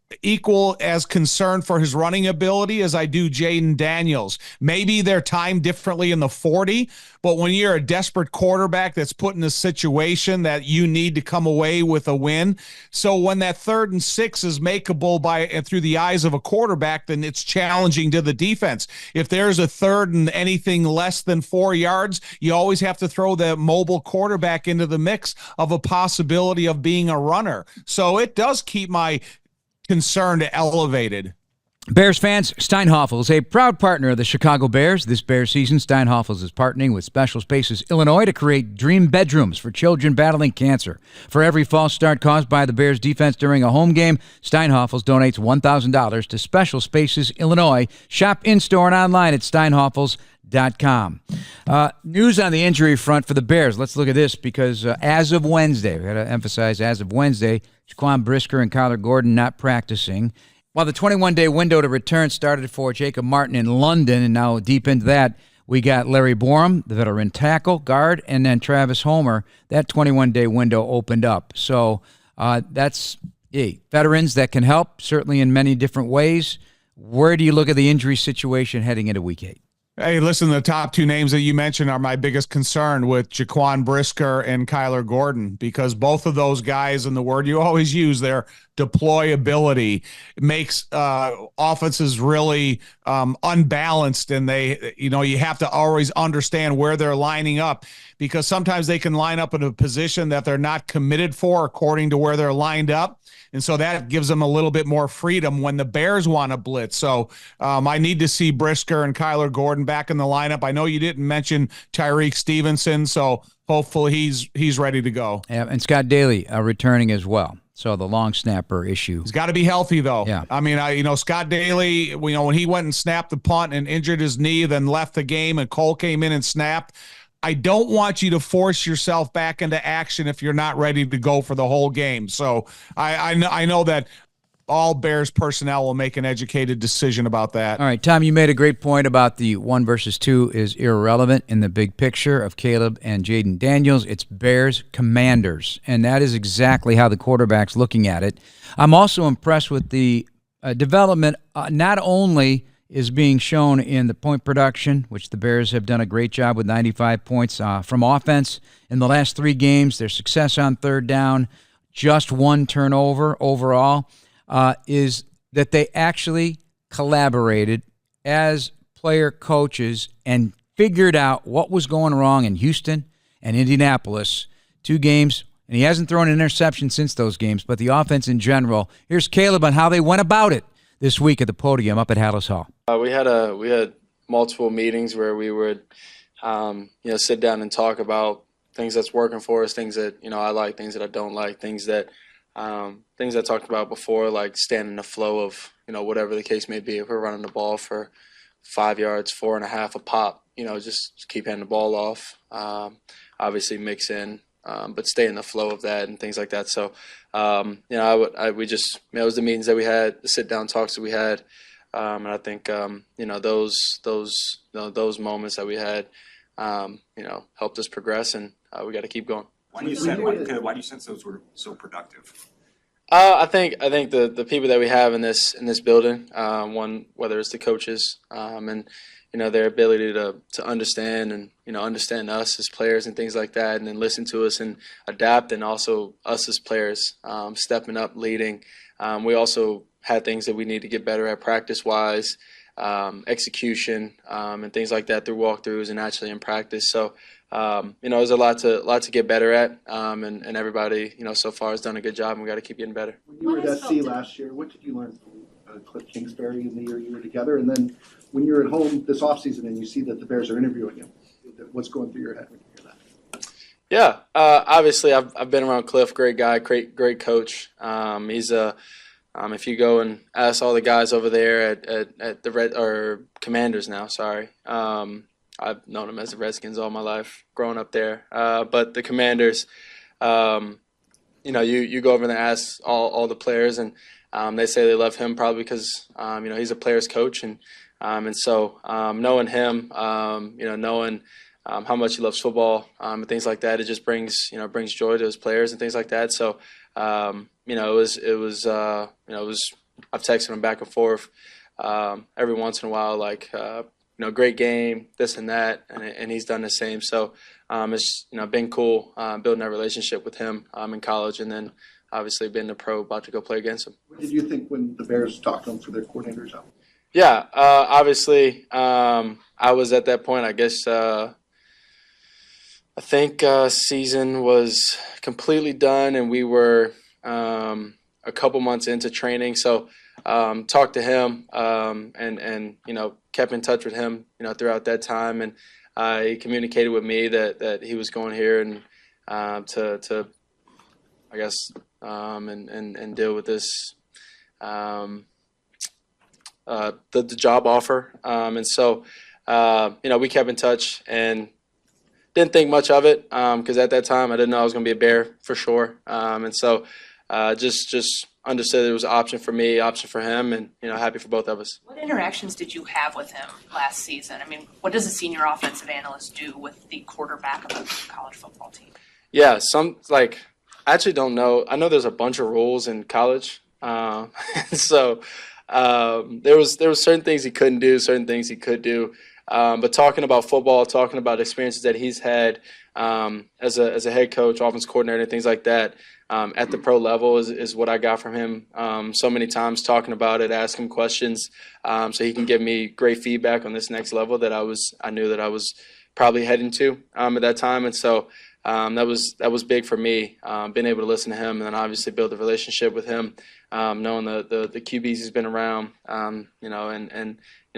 as concern for his running ability as I do Jaden Daniels. Maybe they're timed differently in the 40, but when you're a desperate quarterback that's put in a situation that you need to come away with a win, so when that 3rd and 6 is makeable through the eyes of a quarterback, then it's challenging to the defense. If there's a 3rd and anything less than 4 yards, you always have to throw the mobile quarterback into the mix of a possibility of being a runner. So it does keep my concern elevated. Bears fans, Steinhoffel is a proud partner of the Chicago Bears. This Bears season, Steinhoffel is partnering with Special Spaces Illinois to create dream bedrooms for children battling cancer. For every false start caused by the Bears defense during a home game, Steinhoffel donates $1,000 to Special Spaces Illinois. Shop in-store and online at steinhoffels.com. News on the injury front for the Bears. Let's look at this because as of Wednesday, we got to emphasize as of Wednesday, Jaquan Brisker and Kyler Gordon not practicing. While the 21-day window to return started for Jacob Martin in London, and now deep into that, we got Larry Borum, the veteran tackle, guard, and then Travis Homer. That 21-day window opened up. So that's veterans that can help, certainly in many different ways. Where do you look at the injury situation heading into Week 8? Hey, listen, the top 2 names that you mentioned are my biggest concern with Jaquan Brisker and Kyler Gordon, because both of those guys, and the word you always use there, deployability, makes offenses really unbalanced, and you have to always understand where they're lining up, because sometimes they can line up in a position that they're not committed for according to where they're lined up. And so that gives them a little bit more freedom when the Bears want to blitz. So I need to see Brisker and Kyler Gordon back in the lineup. I know you didn't mention Tyreek Stevenson, so hopefully he's ready to go. Yeah, and Scott Daly returning as well. So the long snapper issue. He's got to be healthy, though. Yeah. I mean, Scott Daly, when he went and snapped the punt and injured his knee, then left the game, and Cole came in and snapped, I don't want you to force yourself back into action if you're not ready to go for the whole game. So I know that all Bears personnel will make an educated decision about that. All right, Tom, you made a great point about the 1 versus 2 is irrelevant in the big picture of Caleb and Jaden Daniels. It's Bears Commanders, and that is exactly how the quarterback's looking at it. I'm also impressed with the development, not only is being shown in the point production, which the Bears have done a great job with 95 points from offense in the last 3 games. Their success on 3rd down, just 1 turnover overall, is that they actually collaborated as player coaches and figured out what was going wrong in Houston and Indianapolis. 2 games, and he hasn't thrown an interception since those games, but the offense in general. Here's Caleb on how they went about it this week at the podium up at Hallis Hall. We had multiple meetings where we would sit down and talk about things that's working for us, things that I like, things that I don't like, things that I talked about before, like staying in the flow of whatever the case may be. If we're running the ball for 5 yards, 4.5 a pop, just keep handing the ball off. Obviously mix in, but stay in the flow of that and things like that. So it was the meetings that we had, the sit down talks that we had. And I think, those moments that we had, helped us progress, and we got to keep going. Why do you sense those were so productive? I think the people that we have in this building, one, whether it's the coaches, and their ability to understand and understand us as players and things like that, and then listen to us and adapt, and also us as players stepping up, leading. We also had things that we need to get better at practice-wise, execution, and things like that through walkthroughs and actually in practice. So, there's a lot to get better at, and everybody, so far has done a good job, and we got to keep getting better. When you were at SC last year, what did you learn from Cliff Kingsbury in the year you were together? And then when you're at home this offseason and you see that the Bears are interviewing you, what's going through your head when you hear that? Yeah, obviously I've been around Cliff, great guy, great coach. He's if you go and ask all the guys over there at the Commanders now, sorry. I've known him as the Redskins all my life, growing up there. But the Commanders, you go over there and ask all the players, and they say they love him probably because he's a player's coach, and so knowing him, knowing how much he loves football and things like that. It just brings joy to his players and things like that. So it was I've texted him back and forth every once in a while, like great game, this and that, and he's done the same. So it's been cool building that relationship with him in college, and then obviously being the pro about to go play against him. What did you think when the Bears talked to him for their coordinators out? Yeah, obviously I was at that point. I guess I think season was completely done, and we were a couple months into training. So talked to him and kept in touch with him throughout that time, and he communicated with me that he was going here and to I guess and deal with this the job offer, and so we kept in touch and didn't think much of it because at that time I didn't know I was going to be a Bear for sure, and so just understood it was an option for me, option for him, and happy for both of us. What interactions did you have with him last season? I mean, what does a senior offensive analyst do with the quarterback of a college football team? Yeah, I actually don't know. I know there's a bunch of rules in college, so there was certain things he couldn't do, certain things he could do. But talking about football, talking about experiences that he's had as a head coach, offense coordinator, things like that at the pro level is what I got from him so many times, talking about it, asking him questions so he can give me great feedback on this next level that I knew that I was probably heading to at that time. And so that was big for me, being able to listen to him and then obviously build a relationship with him, knowing the QBs he's been around, and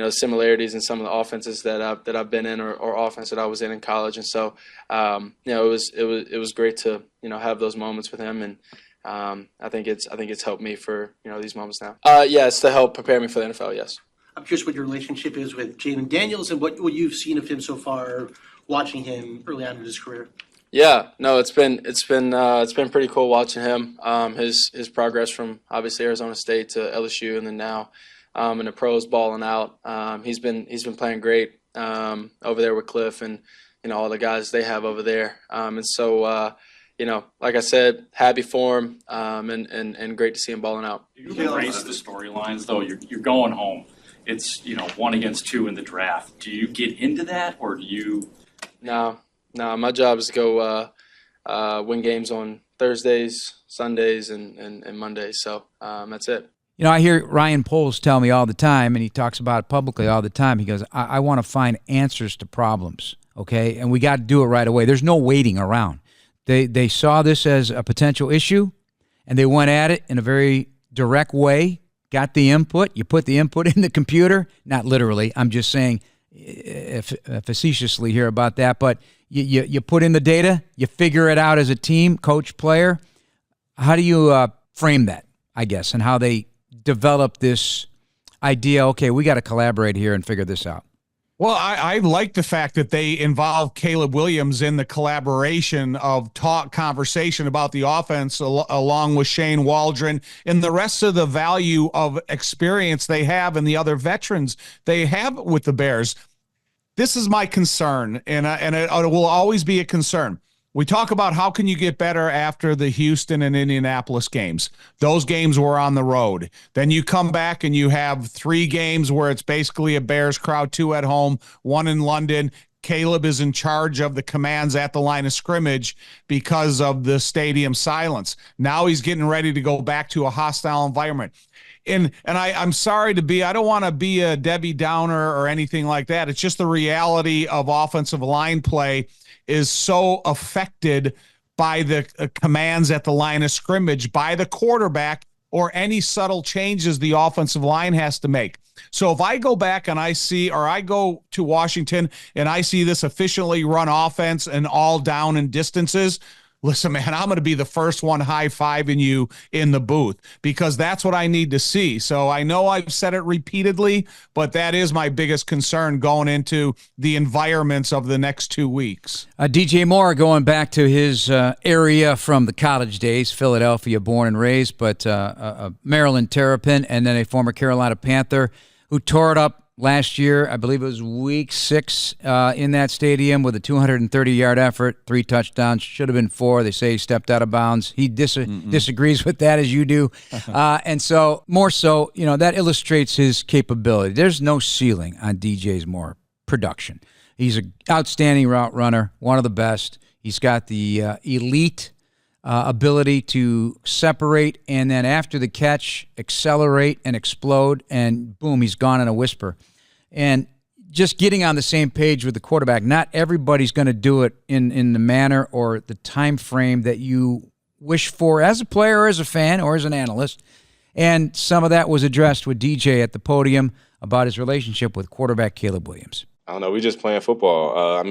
similarities in some of the offenses that I've been in or offense that I was in college. And so it was great to have those moments with him, and I think it's helped me for these moments now. Yes, to help prepare me for the NFL. Yes. I'm curious what your relationship is with Jaden Daniels and what you've seen of him so far, watching him early on in his career. Yeah, no, it's been pretty cool watching him. His progress from obviously Arizona State to LSU, and then now in the pros balling out. He's been playing great over there with Cliff and all the guys they have over there. And so like I said, happy for him and great to see him balling out. You embrace the storylines though. You're going home. It's 1 against 2 in the draft. Do you get into that, or do you? No. My job is to go win games on Thursdays, Sundays, and Mondays. So that's it. I hear Ryan Poles tell me all the time, and he talks about it publicly all the time. He goes, I want to find answers to problems, okay? And we got to do it right away. There's no waiting around. They saw this as a potential issue, and they went at it in a very direct way, got the input. You put the input in the computer, not literally. I'm just saying facetiously here about that, but you put in the data, you figure it out as a team, coach, player. How do you frame that, I guess, and how they develop this idea, okay, we got to collaborate here and figure this out? Well, I like the fact that they involve Caleb Williams in the collaboration of conversation about the offense along with Shane Waldron and the rest of the value of experience they have and the other veterans they have with the Bears. This is my concern, and it will always be a concern. We talk about how can you get better after the Houston and Indianapolis games. Those games were on the road. Then you come back and you have 3 games where it's basically a Bears crowd, 2 at home, 1 in London. Caleb is in charge of the commands at the line of scrimmage because of the stadium silence. Now he's getting ready to go back to a hostile environment. And I'm sorry I don't want to be a Debbie Downer or anything like that. It's just the reality of offensive line play is so affected by the commands at the line of scrimmage by the quarterback or any subtle changes the offensive line has to make. So if I go back and I go to Washington and I see this efficiently run offense and all down and distances, listen, man, I'm going to be the first one high-fiving you in the booth because that's what I need to see. So I know I've said it repeatedly, but that is my biggest concern going into the environments of the next 2 weeks. DJ Moore, going back to his area from the college days, Philadelphia born and raised, but a Maryland Terrapin and then a former Carolina Panther who tore it up last year. I believe it was week 6 in that stadium with a 230-yard effort, 3 touchdowns. Should have been 4. They say he stepped out of bounds. He disagrees with that, as you do. And so, more so, that illustrates his capability. There's no ceiling on DJ Moore production. He's an outstanding route runner, one of the best. He's got the elite ability to separate and then after the catch, accelerate and explode, and boom, he's gone in a whisper. And just getting on the same page with the quarterback, not everybody's going to do it in the manner or the time frame that you wish for as a player or as a fan or as an analyst. And some of that was addressed with DJ at the podium about his relationship with quarterback Caleb Williams. I don't know. We just playing football.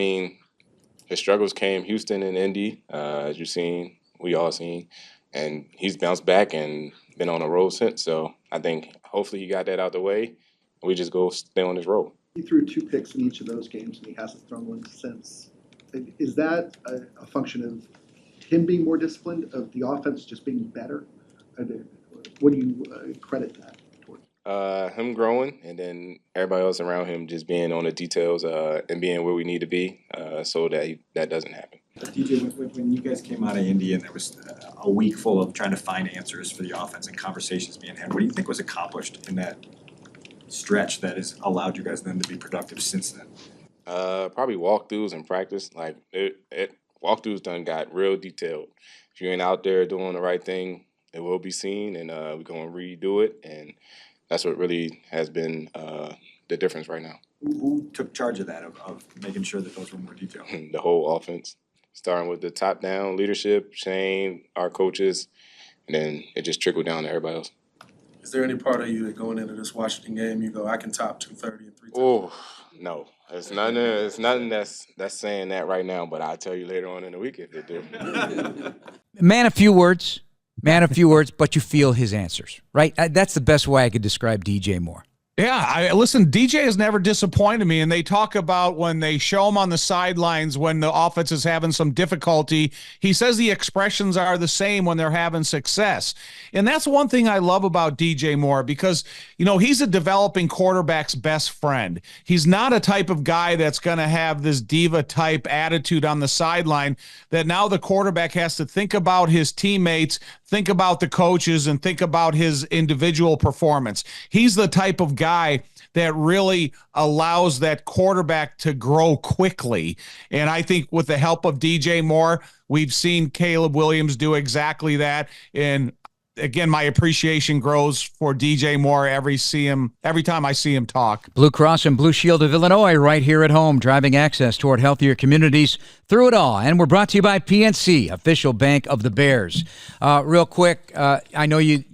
His struggles came Houston and Indy, as you've seen. We all seen, and he's bounced back and been on a roll since. So I think hopefully he got that out the way. We just go stay on this roll. He threw 2 picks in each of those games, and he hasn't thrown one since. Is that a function of him being more disciplined, of the offense just being better? What do you credit that toward? Him growing, and then everybody else around him just being on the details and being where we need to be so that that doesn't happen. DJ, when you guys came out of Indy and there was a week full of trying to find answers for the offense and conversations being had, what do you think was accomplished in that stretch that has allowed you guys then to be productive since then? Probably walkthroughs and practice. Like walkthroughs done got real detailed. If you ain't out there doing the right thing, it will be seen, and we're going to redo it. And that's what really has been the difference right now. Who took charge of that, of making sure that those were more detailed? The whole offense. Starting with the top-down leadership, Shane, our coaches, and then it just trickled down to everybody else. Is there any part of you that going into this Washington game, you go, I can top 230 and 3 times? Oh, no. It's nothing that's saying that right now, but I'll tell you later on in the week if it do. Man, a few words, but you feel his answers, right? That's the best way I could describe DJ Moore. Yeah, listen, DJ has never disappointed me, and they talk about when they show him on the sidelines when the offense is having some difficulty. He says the expressions are the same when they're having success. And that's one thing I love about DJ Moore because, he's a developing quarterback's best friend. He's not a type of guy that's going to have this diva-type attitude on the sideline that now the quarterback has to think about his teammates, think about the coaches, and think about his individual performance. He's the type of guy that really allows that quarterback to grow quickly. And I think with the help of DJ Moore, we've seen Caleb Williams do exactly that. And again, my appreciation grows for DJ Moore every time I see him talk. Blue Cross and Blue Shield of Illinois right here at home, driving access toward healthier communities through it all. And we're brought to you by PNC, official bank of the Bears. Real quick, I know you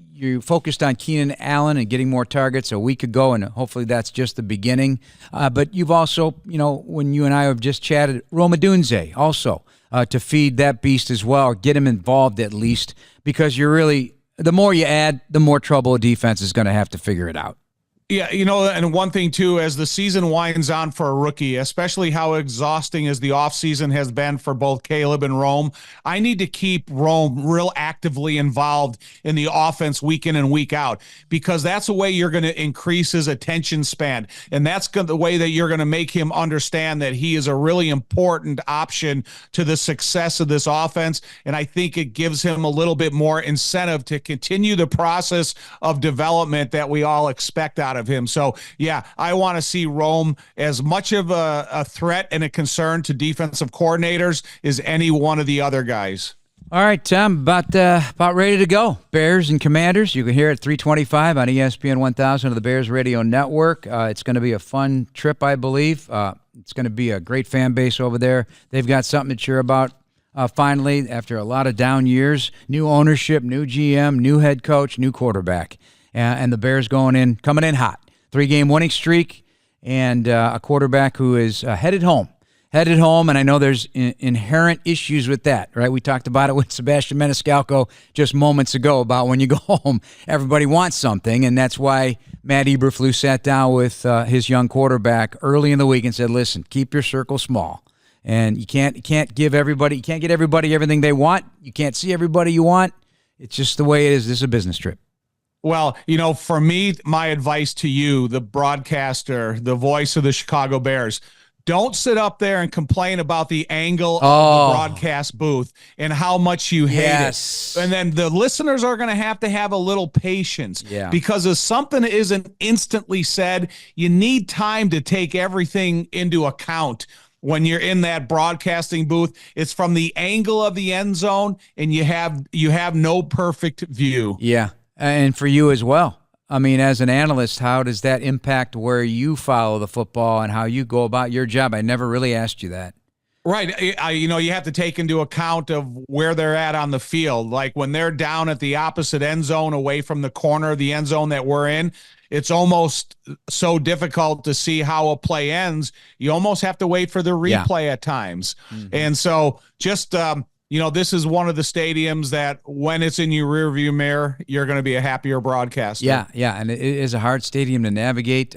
focused on Keenan Allen and getting more targets a week ago, and hopefully that's just the beginning. But you've also, when you and I have just chatted, Rome Odunze also to feed that beast as well, or get him involved at least, because the more you add, the more trouble a defense is going to have to figure it out. Yeah, and one thing, too, as the season winds on for a rookie, especially how exhausting as the offseason has been for both Caleb and Rome, I need to keep Rome real actively involved in the offense week in and week out, because that's the way you're going to increase his attention span, and that's the way that you're going to make him understand that he is a really important option to the success of this offense, and I think it gives him a little bit more incentive to continue the process of development that we all expect out of him. So, yeah, I want to see Rome as much of a threat and a concern to defensive coordinators as any one of the other guys. All right, Tom, about ready to go. Bears and Commanders. You can hear it at 325 on ESPN 1000 of the Bears Radio Network. It's going to be a fun trip, I believe. It's going to be a great fan base over there. They've got something to cheer about. Finally, after a lot of down years, new ownership, new GM, new head coach, new quarterback. And the Bears coming in hot. 3-game winning streak, and a quarterback who is headed home, and I know there's inherent issues with that, right? We talked about it with Sebastian Maniscalco just moments ago about when you go home, everybody wants something, and that's why Matt Eberflus sat down with his young quarterback early in the week and said, listen, keep your circle small. And you can't get everybody everything they want. You can't see everybody you want. It's just the way it is. This is a business trip. Well, for me, my advice to you, the broadcaster, the voice of the Chicago Bears, don't sit up there and complain about the angle of the broadcast booth and how much you hate it. And then the listeners are going to have a little patience because if something isn't instantly said, you need time to take everything into account. When you're in that broadcasting booth, it's from the angle of the end zone, and you have no perfect view. Yeah, and for you as well. I mean, as an analyst, how does that impact where you follow the football and how you go about your job? I never really asked you that. Right. You have to take into account of where they're at on the field. Like when they're down at the opposite end zone away from the corner of the end zone that we're in, it's almost so difficult to see how a play ends. You almost have to wait for the replay at times. Mm-hmm. And so just, this is one of the stadiums that when it's in your rearview mirror, you're going to be a happier broadcaster. Yeah. And it is a hard stadium to navigate.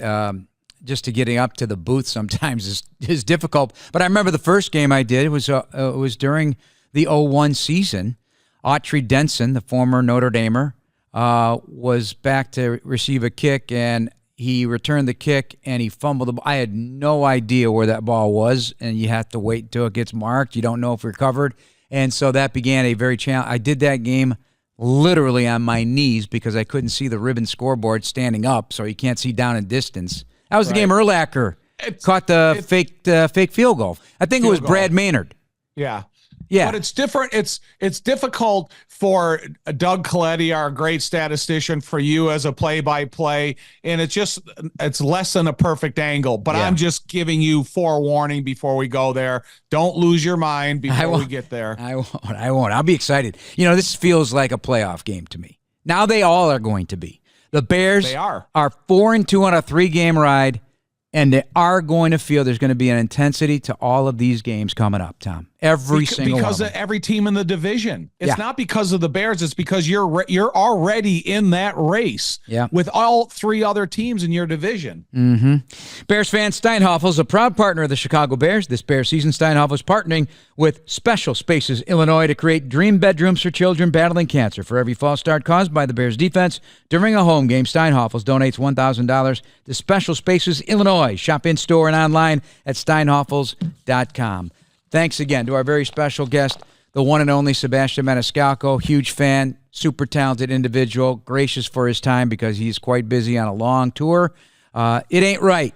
Just to getting up to the booth sometimes is difficult. But I remember the first game I did was during the 2001 season. Autry Denson, the former Notre Damer, was back to receive a kick, and he returned the kick, and he fumbled the ball. I had no idea where that ball was, and you have to wait until it gets marked. You don't know if you're covered. And so that began a very challenge. I did that game literally on my knees because I couldn't see the ribbon scoreboard standing up, so you can't see down in distance. That was the game Urlacher caught the fake field goal. I think it was Brad Maynard. Yeah. Yeah. But it's different. It's difficult for Doug Coletti, our great statistician, for you as a play-by-play, and it's less than a perfect angle. But I'm just giving you forewarning before we go there. Don't lose your mind before we get there. I won't. I'll be excited. This feels like a playoff game to me. Now they all are going to be. The Bears are 4-2 on a 3-game ride, and they are going to feel there's going to be an intensity to all of these games coming up, Tom. Every single one. Because of every team in the division. It's not because of the Bears. It's because you're already in that race with all 3 other teams in your division. Mm-hmm. Bears fan, Steinhoffel is a proud partner of the Chicago Bears. This Bears season, Steinhoffel is partnering with Special Spaces Illinois to create dream bedrooms for children battling cancer. For every false start caused by the Bears defense during a home game, Steinhoffel donates $1,000 to Special Spaces Illinois. Shop in-store and online at steinhoffels.com. Thanks again to our very special guest, the one and only Sebastian Maniscalco. Huge fan, super talented individual, gracious for his time because he's quite busy on a long tour. It Ain't Right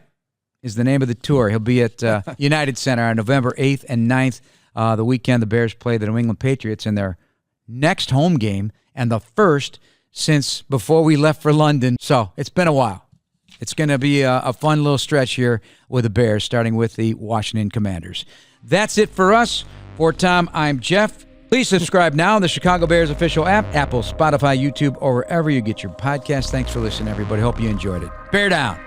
is the name of the tour. He'll be at United Center on November 8th and 9th, the weekend the Bears play the New England Patriots in their next home game and the first since before we left for London. So it's been a while. It's going to be a fun little stretch here with the Bears, starting with the Washington Commanders. That's it for us. For Tom, I'm Jeff. Please subscribe now on the Chicago Bears official app, Apple, Spotify, YouTube, or wherever you get your podcasts. Thanks for listening, everybody. Hope you enjoyed it. Bear down.